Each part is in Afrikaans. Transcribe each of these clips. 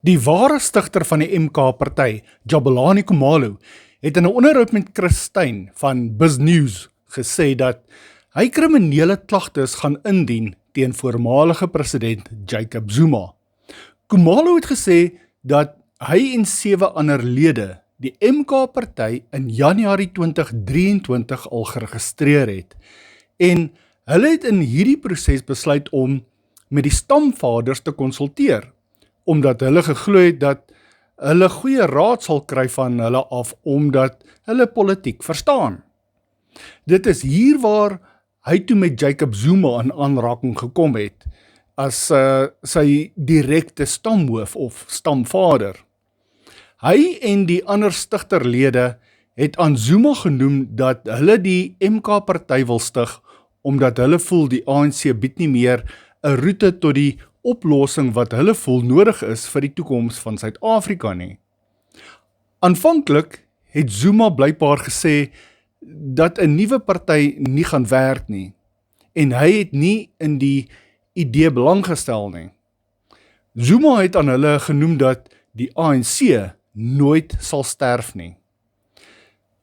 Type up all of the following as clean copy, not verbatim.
Die ware stigter van die MK-party, Jabulani Khumalo, het in 'n onderhoud met Chris Steyn van BizNews gesê dat hy kriminele klagtes gaan indien teen voormalige president Jacob Zuma. Khumalo het gesê dat hy en 7 ander lede die MK-party in Januarie 2023 al geregistreer het en hulle het in hierdie proses besluit om met die stamvaders te konsulteer, omdat hulle geglo het dat hulle goeie raad sal kry van hulle af, omdat hulle politiek verstaan. Dit is hier waar hy toe met Jacob Zuma in aanraking gekom het, as sy direkte stamhoof of stamvader. Hy en die ander stigterlede het aan Zuma genoem dat hulle die MK-party wil stig, omdat hulle voel die ANC bied nie meer 'n roete tot die oplossing wat hulle voel nodig is vir die toekoms van Suid-Afrika nie. Aanvanklik het Zuma blykbaar gesê dat 'n nuwe party nie gaan werk nie, en hy het nie in die idee belang gestel nie. Zuma het aan hulle genoem dat die ANC nooit sal sterf nie.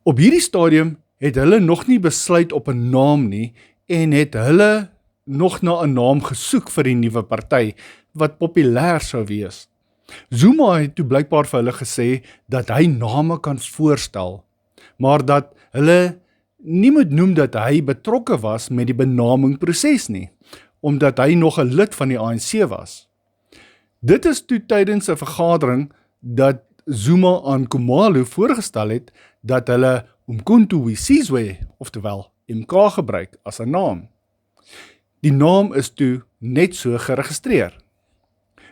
Op hierdie stadium het hulle nog nie besluit op 'n naam nie, en het hulle nog na 'n naam gesoek vir die nuwe party, wat populêr sou wees. Zuma het toe blykbaar vir hulle gesê dat hy name kan voorstel, maar dat hulle nie moet noem dat hy betrokke was met die benamingsproses nie, omdat hy nog 'n lid van die ANC was. Dit is toe tydens 'n vergadering dat Zuma aan Khumalo voorgestel het dat hulle Umkhonto we Sizwe, oftewel MK, gebruik as 'n naam. Die naam is toe net so geregistreer.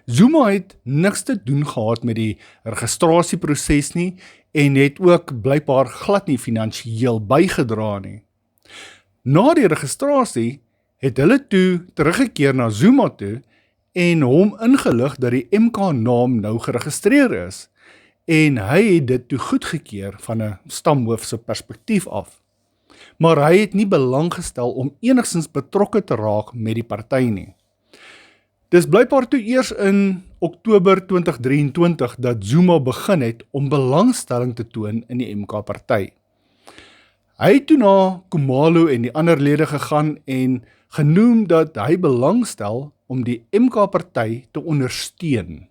Zuma het niks te doen gehad met die registrasieproses nie, en het ook blykbaar glad nie finansiëel bygedra nie. Na die registrasie het hulle toe teruggekeer na Zuma toe en hom ingelig dat die MK-naam nou geregistreer is, en hy het dit toe goedgekeur van 'n stamhoof se perspektief af. Maar hy het nie belang gestel om enigstens betrokke te raak met die party nie. Dis blykbaar toe eers in Oktober 2023 dat Zuma begin het om belangstelling te toon in die MK-party. Hy het toe na Khumalo en die ander lede gegaan en genoem dat hy belangstel om die MK-party te ondersteun,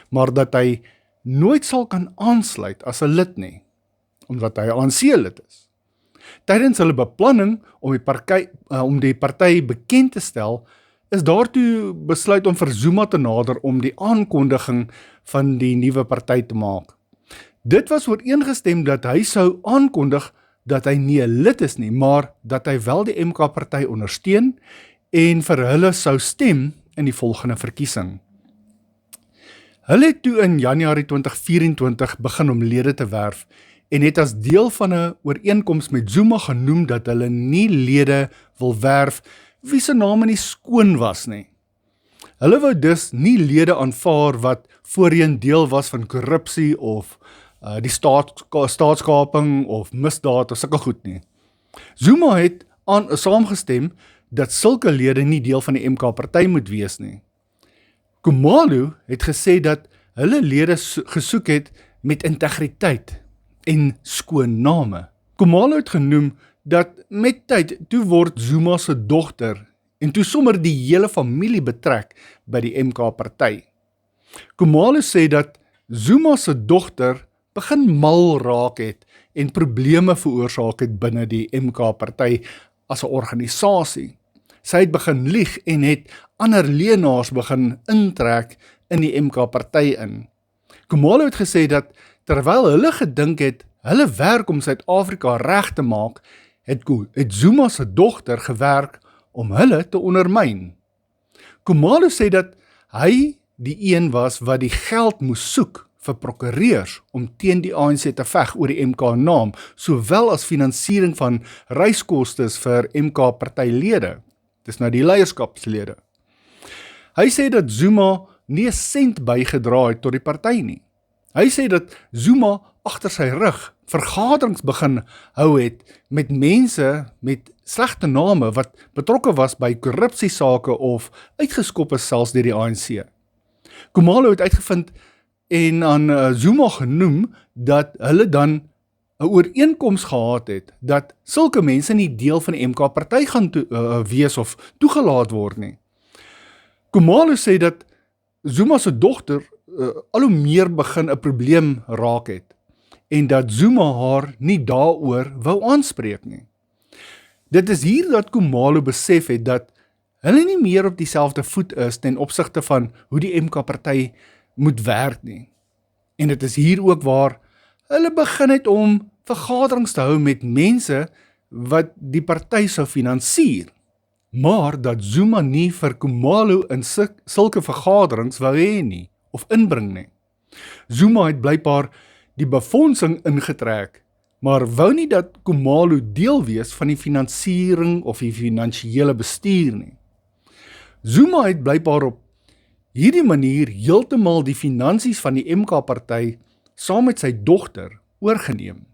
maar dat hy nooit sal kan aansluit as 'n lid nie, omdat hy ANC-lid is. Tydens hulle beplanning om die party bekend te stel, is daartoe besluit om vir Zuma te nader om die aankondiging van die nuwe party te maak. Dit was ooreengestem dat hy sou aankondig dat hy nie 'n lid is nie, maar dat hy wel die MK-party ondersteun en vir hulle sou stem in die volgende verkiesing. Hulle het toe in Januarie 2024 begin om lede te werf, en het as deel van 'n ooreenkoms met Zuma genoem dat hulle nie lede wil werf wie se name nie skoon was nie. Hulle wou dus nie lede aanvaar wat voorheen deel was van korrupsie of die staatskaping of misdaad of sulke goed nie. Zuma het saamgestem dat sulke lede nie deel van die MK-party moet wees nie. Khumalo het gesê dat hulle lede gesoek het met integriteit en skoon name. Khumalo het genoem dat met tyd toe word Zuma se dogter en toe sommer die hele familie betrek by die MK-party. Khumalo sê dat Zuma se dogter begin mal raak het en probleme veroorsaak het binne die MK-party as 'n organisasie. Sy het begin lieg en het ander leenaars begin intrek in die MK-party in. Khumalo het gesê dat terwyl hulle gedink het hulle werk om Suid-Afrika reg te maak, het Zuma se dogter gewerk om hulle te ondermyn. Khumalo sê dat hy die een was wat die geld moes soek vir prokureurs om teen die ANC te veg oor die MK-naam, sowel as finansiering van reiskostes vir MK-partylede. Dis nou die leierskapslede. Hy sê dat Zuma nie 'n sent bygedra het tot die party nie. Hy sê dat Zuma agter sy rug vergaderings begin hou het met mense met slegte name wat betrokke was by korrupsiesake of uitgeskop is selfs deur die ANC. Khumalo het uitgevind en aan Zuma genoem dat hulle dan 'n ooreenkoms gehad het dat sulke mense nie deel van die MK-party gaan wees of toegelaat word nie. Khumalo sê dat Zuma se dogter al hoe meer begin 'n probleem raak het en dat Zuma haar nie daaroor wou aanspreek nie. Dit is hier dat Khumalo besef het dat hulle nie meer op dieselfde voet is ten opsigte van hoe die MK-party moet werk nie. En dit is hier ook waar hulle begin het om vergaderings te hou met mense wat die party sou finansier, maar dat Zuma nie vir Khumalo in sulke vergaderings wou hê nie, of inbring nie. Zuma het blykbaar die befondsing ingetrek, maar wou nie dat Khumalo deel wees van die finansiering of die finansiële bestuur nie. Zuma het blykbaar op hierdie manier heeltemal die finansies van die MK-party saam met sy dogter oorgeneem.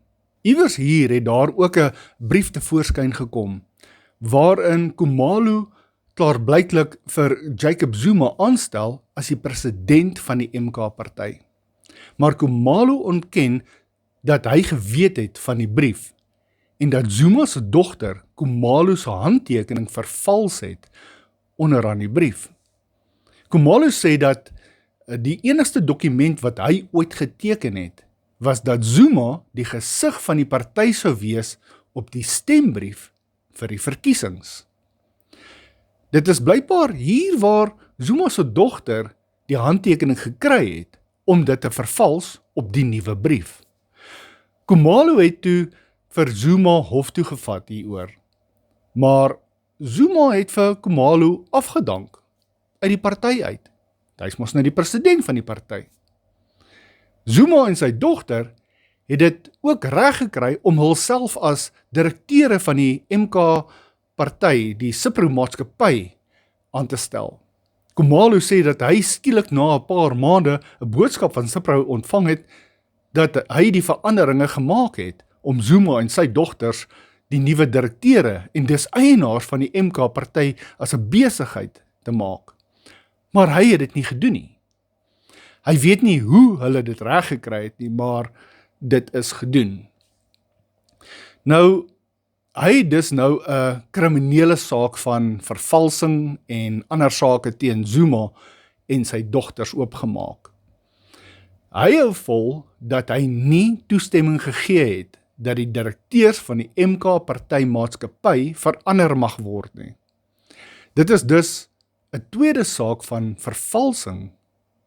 Iewers hier het daar ook 'n brief tevoorskyn gekom, waarin Khumalo klaarblyklik vir Jacob Zuma aanstel as die president van die MK-party. Maar Khumalo ontken dat hy geweet het van die brief en dat Zuma se dogter Khumalo se handtekening vervals het onderaan die brief. Khumalo sê dat die enigste dokument wat hy ooit geteken het, was dat Zuma die gesig van die party sou wees op die stembrief vir die verkiesings. Dit is blykbaar hier waar Zuma se dogter die handtekening gekry het om dit te vervals op die nuwe brief. Khumalo het toe vir Zuma hof toe gevat hieroor, maar Zuma het vir Khumalo afgedank uit die party uit. Hy is mos nou die president van die party. Zuma en sy dogter het dit ook reg gekry om hulself as direkteure van die MK-party, die Cipro-maatskappy, aan te stel. Khumalo sê dat hy skielik na 'n paar maande 'n boodskap van Cipro ontvang het, dat hy die veranderinge gemaak het om Zuma en sy dogters die nuwe direkteure en dis eienaars van die MK-party as 'n besigheid te maak. Maar hy het dit nie gedoen nie. Hy weet nie hoe hulle dit reg gekry het nie, maar dit is gedoen. Nou, hy het dus nou 'n kriminele saak van vervalsing en ander sake teen Zuma en sy dogters oopgemaak. Hy hou vol dat hy nie toestemming gegee het dat die direkteurs van die MK-party maatskappy verander mag word nie. Dit is dus 'n tweede saak van vervalsing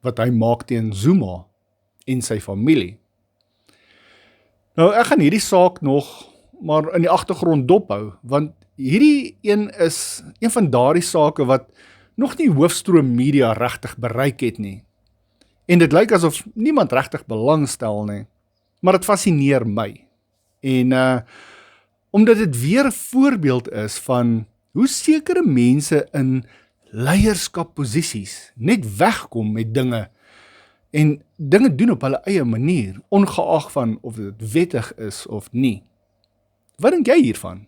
wat hy maak teen Zuma en sy familie. Nou, ek gaan hierdie saak nog maar in die agtergrond dophou, want hierdie een is een van daardie sake wat nog nie hoofstroom media regtig bereik het nie. En dit lyk asof niemand regtig belangstel nie, maar dit fascineer my. En omdat dit weer 'n voorbeeld is van hoe sekere mense in leierskapposisies net wegkom met dinge en dinge doen op hulle eie manier, ongeag van of dit wettig is of nie. Wat dink jy hiervan?